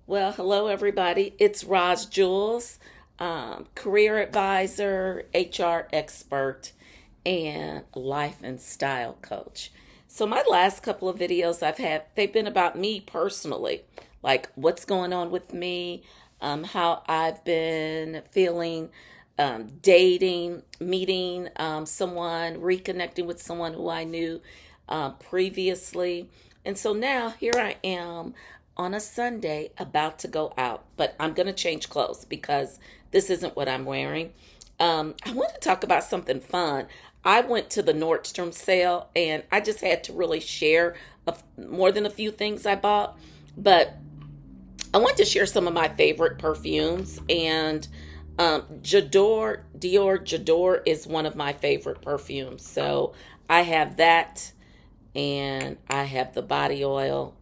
Well, hello everybody. It's Roz Jules, career advisor, HR expert, and life and style coach. So my last couple of videos I've had, they've been about me personally, like what's going on with me, how I've been feeling, dating, meeting someone, reconnecting with someone who I knew previously. And so now here I am on a Sunday about to go out, but I'm going to change clothes because this isn't what I'm wearing. I want to talk about something fun. I went to the Nordstrom sale and I just had to really share more than a few things I bought, but I want to share some of my favorite perfumes. And Dior J'adore is one of my favorite perfumes. So I have that, and I have the body oil,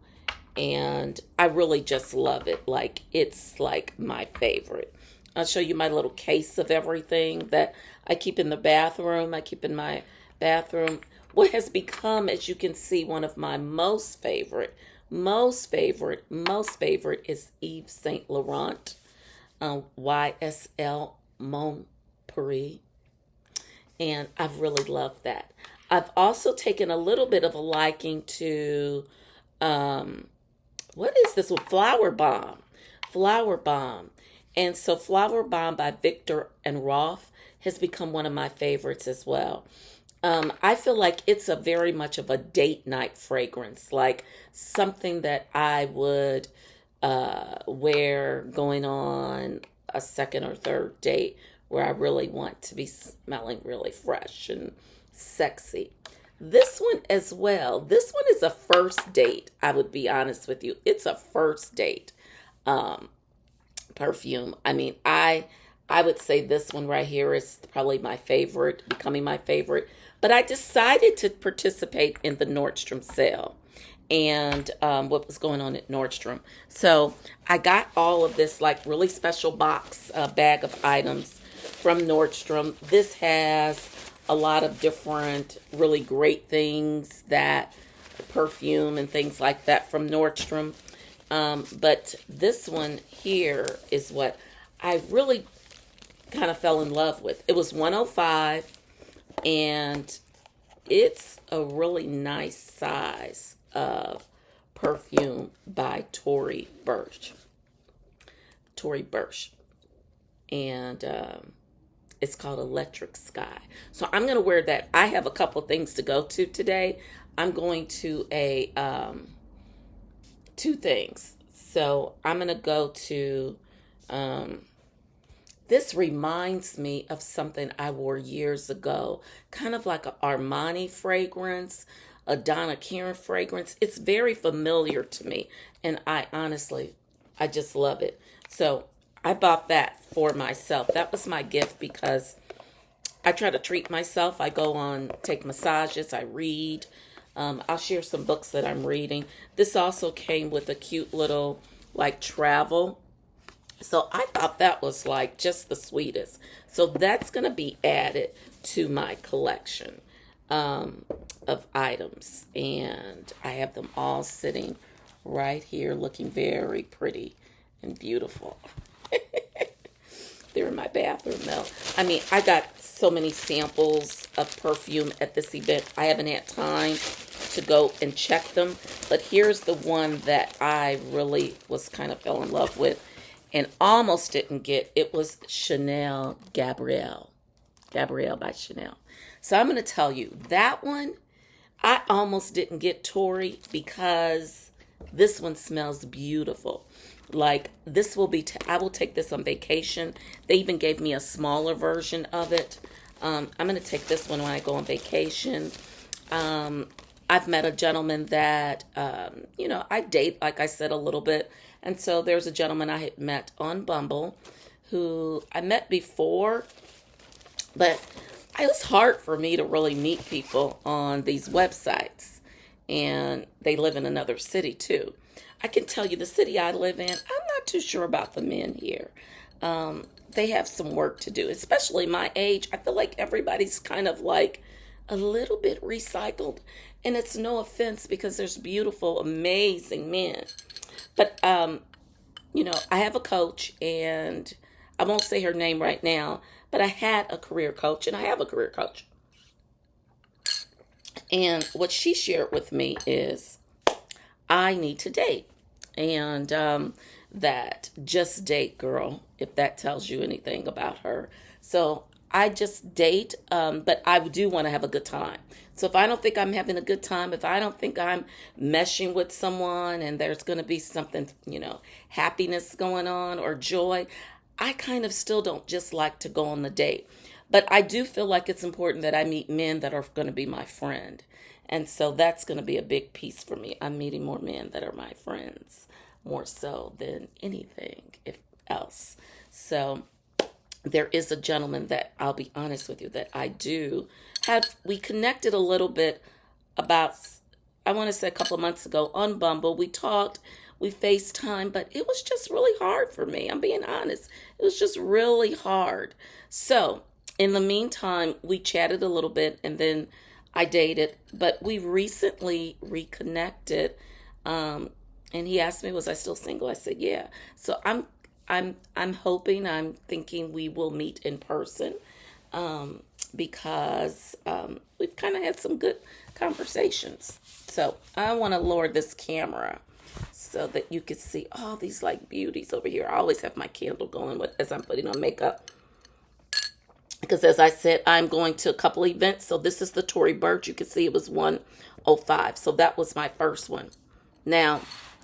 and I really just love it. Like, it's like my favorite. I'll show you my little case of everything that I keep in the bathroom. I keep in my bathroom. What has become, as you can see, one of my most favorite is Yves Saint Laurent, YSL Mon Paris, and I've really loved that. I've also taken a little bit of a liking to um, what is this one? Flower Bomb. Flower Bomb. And so Flower Bomb by Victor and Rolf has become one of my favorites as well. I feel like it's a very much of a date night fragrance, like something that I would wear going on a second or third date where I really want to be smelling really fresh and sexy. This one as well. This one is a first date. I would be honest with you. It's a first date um, perfume. I would say this one right here is probably my favorite, becoming my favorite. But I decided to participate in the Nordstrom sale and what was going on at Nordstrom. So I got all of this like really special box bag of items from Nordstrom. This has a lot of different really great things that perfume and things like that from Nordstrom. But this one here is what I really kind of fell in love with. It was 105, and it's a really nice size of perfume by Tory Burch. And it's called Electric Sky. So I'm going to wear that. I have a couple things to go to today. I'm going to a two things. So I'm going to go to um, this reminds me of something I wore years ago, kind of like a Armani fragrance, a Donna Karan fragrance. It's very familiar to me, and I just love it. So I bought that for myself. That was my gift because I try to treat myself. I go on, take massages, I read. I'll share some books that I'm reading. This also came with a cute little like travel, so I thought that was like just the sweetest. So that's going to be added to my collection um, of items. And I have them all sitting right here looking very pretty and beautiful. They're in my bathroom though. I got so many samples of perfume at this event. I haven't had time to go and check them, but here's the one that I really was kind of fell in love with and almost didn't get. It was Chanel Gabrielle. Gabrielle by Chanel. So I'm going to tell you that one, I almost didn't get Tory because this one smells beautiful. Like this will be, I will take this on vacation. They even gave me a smaller version of it. I'm going to take this one when I go on vacation. I've met a gentleman that, I date, like I said, a little bit. And so there's a gentleman I had met on Bumble who I met before, but it was hard for me to really meet people on these websites. And they live in another city too. I can tell you the city I live in, I'm not too sure about the men here. They have some work to do, especially my age. I feel like everybody's kind of like a little bit recycled. And it's no offense because there's beautiful, amazing men. But I have a coach, and I won't say her name right now, but I had a career coach, and I have a career coach. And what she shared with me is I need to date. And that just date girl, if that tells you anything about her. So I just date, but I do want to have a good time. So if I don't think I'm having a good time, if I don't think I'm meshing with someone and there's going to be something, happiness going on or joy, I kind of still don't just like to go on the date. But I do feel like it's important that I meet men that are going to be my friend. And so that's going to be a big piece for me. I'm meeting more men that are my friends, more so than anything else. So there is a gentleman that I'll be honest with you that I do have. We connected a little bit about, I want to say a couple of months ago on Bumble. We talked, we FaceTime, but it was just really hard for me. I'm being honest. It was just really hard. So in the meantime, we chatted a little bit, and then I dated, but we recently reconnected. And he asked me, was I still single? I said, yeah. So I'm hoping, I'm thinking we will meet in person, because we've kind of had some good conversations. So I want to lower this camera so that you can see all these like beauties over here. I always have my candle going as I'm putting on makeup. Because as I said, I'm going to a couple events. So this is the Tory Burch. You can see it was 105. So that was my first one. Now,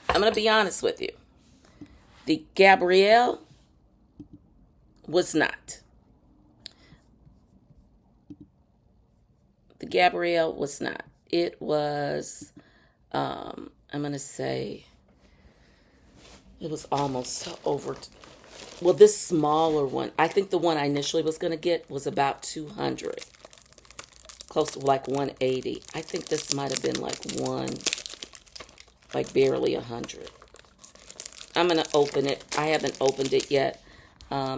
I'm going to be honest with you. The Gabrielle was not. The Gabrielle was not. It was, I'm going to say, it was almost over. Well, this smaller one, I think the one I initially was going to get was about 200, close to like 180. I think this might have been like barely 100. I'm going to open it. I haven't opened it yet.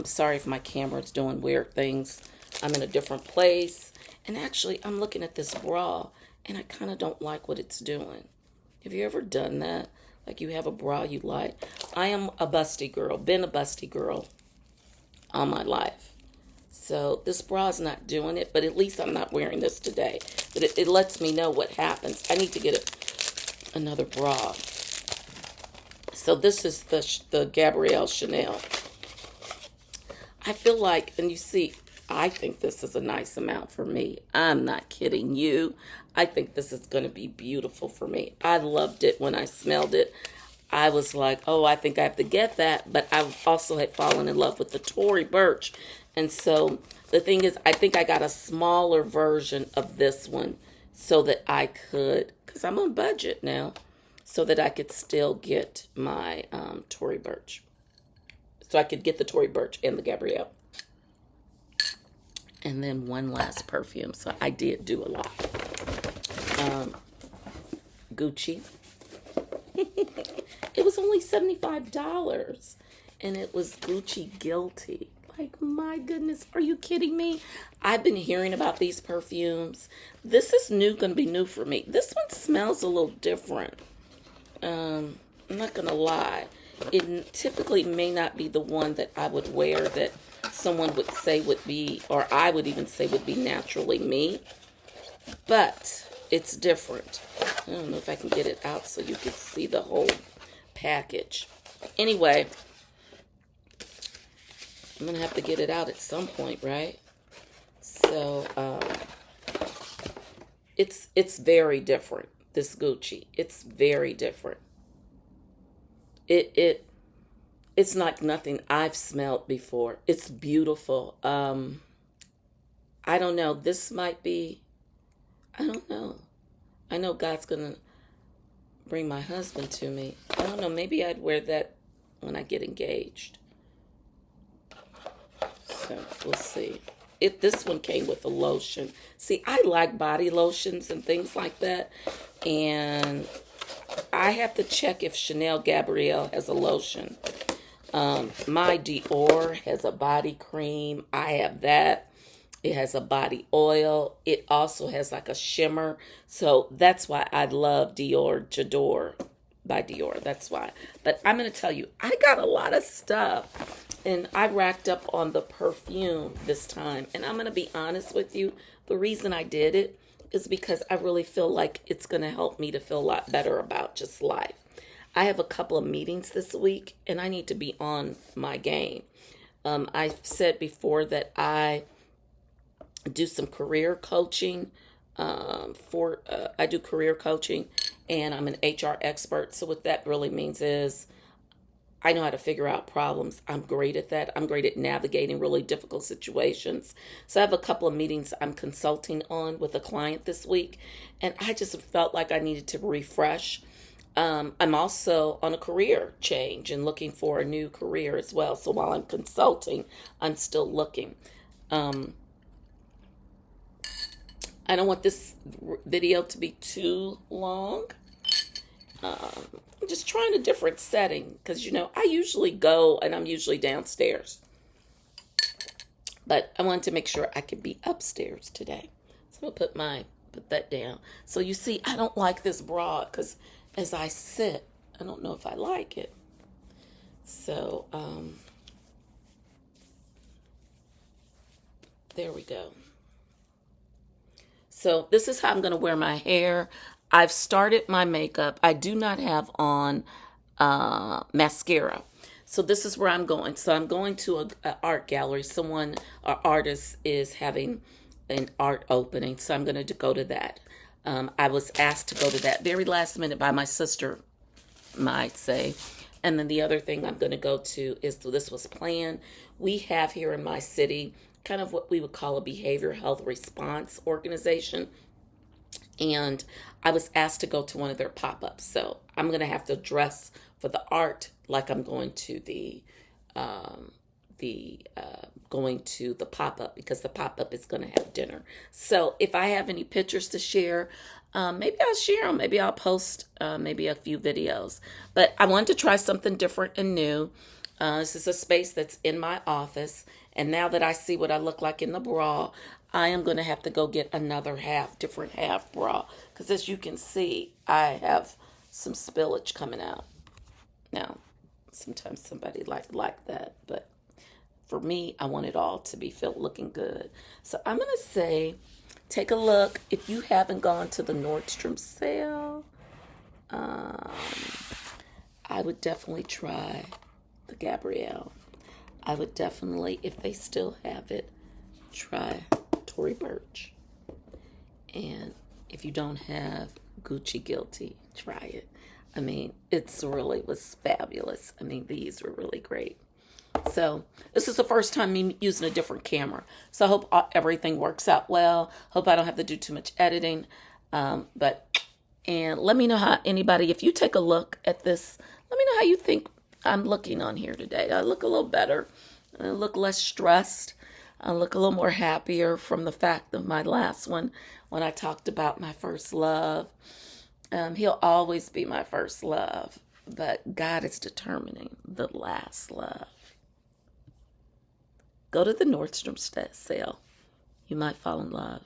Sorry if my camera's doing weird things. I'm in a different place. And actually, I'm looking at this bra, and I kind of don't like what it's doing. Have you ever done that? Like you have a bra you like? I am a busty girl, been a busty girl all my life. So this bra is not doing it, but at least I'm not wearing this today. But it lets me know what happens. I need to get another bra. So this is the Gabrielle Chanel. I feel like, and you see, I think this is a nice amount for me. I'm not kidding you. I think this is going to be beautiful for me. I loved it when I smelled it. I was like, oh, I think I have to get that. But I also had fallen in love with the Tory Burch. And so the thing is, I think I got a smaller version of this one so that I could, because I'm on budget now, so that I could still get my Tory Burch. So I could get the Tory Burch and the Gabrielle. And then one last perfume. So I did do a lot. Gucci. It was only $75. And it was Gucci Guilty. Like, my goodness, are you kidding me? I've been hearing about these perfumes. This is going to be new for me. This one smells a little different. I'm not going to lie. It typically may not be the one that I would wear that someone would say would be, or I would even say would be naturally me. But it's different. I don't know if I can get it out so you can see the whole package. Anyway, I'm going to have to get it out at some point, right? So, it's very different, this Gucci. It's very different. It's like nothing I've smelled before. It's beautiful. I don't know. This might be, I don't know. I know God's going to bring my husband to me. I don't know. Maybe I'd wear that when I get engaged. So we'll see. This one came with a lotion. See, I like body lotions and things like that. And I have to check if Chanel Gabrielle has a lotion. My Dior has a body cream. I have that. It has a body oil. It also has like a shimmer. So that's why I love Dior J'adore by Dior. That's why. But I'm going to tell you, I got a lot of stuff. And I racked up on the perfume this time. And I'm going to be honest with you. The reason I did it is because I really feel like it's going to help me to feel a lot better about just life. I have a couple of meetings this week, and I need to be on my game. I've said before that I do some career coaching. I do career coaching, and I'm an HR expert. So what that really means is I know how to figure out problems. I'm great at that. I'm great at navigating really difficult situations. So I have a couple of meetings I'm consulting on with a client this week, and I just felt like I needed to refresh. I'm also on a career change and looking for a new career as well. So while I'm consulting, I'm still looking. Um, I don't want this video to be too long. I'm just trying a different setting because, I usually go and I'm usually downstairs. But I wanted to make sure I could be upstairs today. So I'll put that down. So you see, I don't like this bra because as I sit, I don't know if I like it. So, there we go. So this is how I'm going to wear my hair. I've started my makeup. I do not have on mascara. So this is where I'm going. So I'm going to a art gallery. An artist is having an art opening. So I'm going to go to that. I was asked to go to that very last minute by my sister, might say. And then the other thing I'm going to go to is, this was planned. We have here in my city kind of what we would call a behavior health response organization. And I was asked to go to one of their pop-ups. So I'm going to have to dress for the art like I'm going to going to the pop-up, because the pop-up is going to have dinner. So if I have any pictures to share, maybe I'll share them. Maybe I'll post maybe a few videos. But I wanted to try something different and new. This is a space that's in my office. And now that I see what I look like in the bra, I am going to have to go get another different half bra. Because as you can see, I have some spillage coming out. Now, sometimes somebody like that. But for me, I want it all to be looking good. So I'm going to say, take a look. If you haven't gone to the Nordstrom sale, I would definitely try the Gabrielle. I would definitely, if they still have it, try Tory Burch. And if you don't have Gucci Guilty, try it. I mean, was fabulous. I mean, these were really great. So this is the first time me using a different camera. So I hope everything works out well. Hope I don't have to do too much editing. And let me know how if you take a look at this, let me know how you think I'm looking on here today. I look a little better. I look less stressed. I look a little more happier from the fact of my last one when I talked about my first love. He'll always be my first love, but God is determining the last love. Go to the Nordstrom sale. You might fall in love.